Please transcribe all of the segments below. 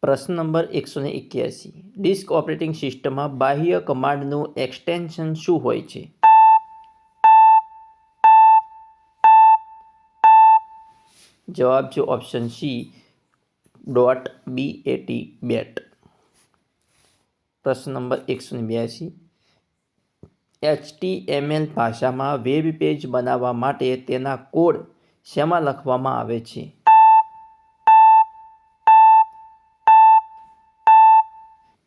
પ્રશ્ન number 181. Disk operating સિસ્ટમમાં બાહ્ય કમાન્ડનું એક્સટેન્શન શું હોય છે? જવાબ છે ઓપ્શન સી .bat બેટ. પ્રશ્ન નંબર 182. HTML ભાષામાં વેબ પેજ બનાવવા માટે તેના કોડ શેમાં લખવામાં આવે છે?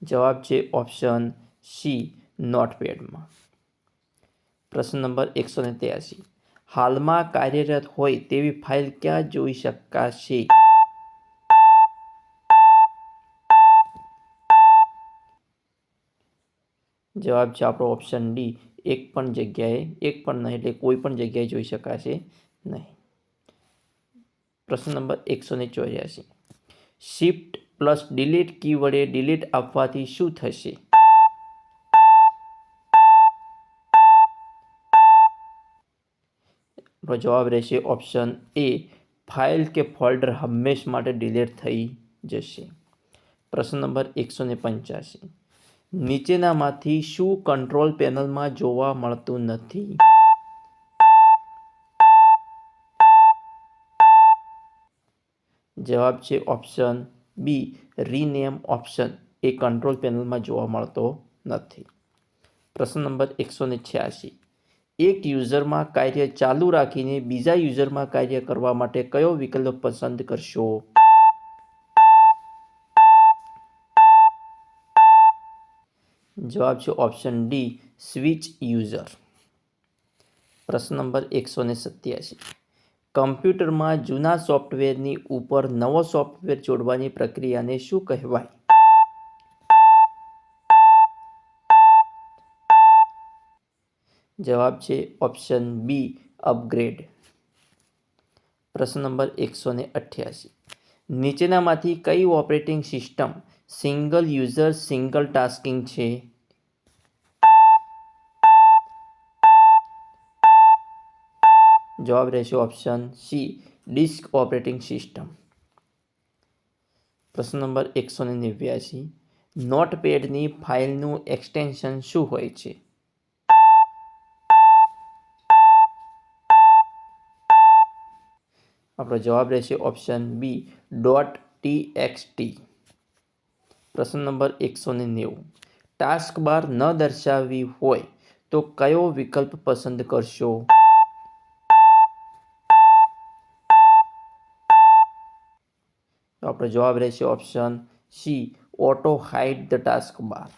જવાબ છે ઓપ્શન સી નોટપેડમાં. પ્રશ્ન નંબર 183. હાલમાં કાર્યરત હોય તેવી ફાઇલ ક્યાં જોઈ શકાશે? જવાબ છે આપણો ઓપ્શન ડી એક પણ નહીં એટલે કોઈ પણ જગ્યાએ જોઈ શકાશે નહીં. પ્રશ્ન નંબર 184. શિફ્ટ પ્લસ ડિલીટ કી વડે ડિલીટ આપવાથી શું થશે? જવાબ રહેશે ઓપ્શન એ ફાઇલ કે ફોલ્ડર હંમેશ માટે ડિલીટ થઈ જશે. પ્રશ્ન નંબર 185. નીચેનામાંથી શું કંટ્રોલ પેનલમાં જોવા મળતું નથી? જવાબ છે option B rename option A control પેનલમાં જોવા મળતો નથી. પ્રશ્ન નંબર 186. એક યુઝરમાં કાર્ય ચાલુ રાખીને બીજા યુઝરમાં કાર્ય કરવા માટે કયો વિકલ્પ પસંદ કરશો? જવાબ છે ઓપ્શન ડી સ્વિચ યુઝર. પ્રશ્ન નંબર 187. કમ્પ્યુટરમાં જૂના સોફ્ટવેરની ઉપર નવો સોફ્ટવેર જોડવાની પ્રક્રિયાને શું કહેવાય? જવાબ છે ઓપ્શન બી અપગ્રેડ. પ્રશ્ન નંબર 188. નીચેનામાંથી કઈ operating system single user single tasking છે? જવાબ રહેશે option C disk operating system. પ્રશ્ન નંબર 189. નોટપેડની ફાઇલનું એક્સટેન્શન શું હોય છે? આપણો જવાબ રહેશે ઓપ્શન બી .txt. પ્રશ્ન નંબર 190. ટાસ્ક બાર ન દર્શાવવી હોય તો કયો વિકલ્પ પસંદ કરશો? આપણો જવાબ રહેશે option C auto hide the task bar.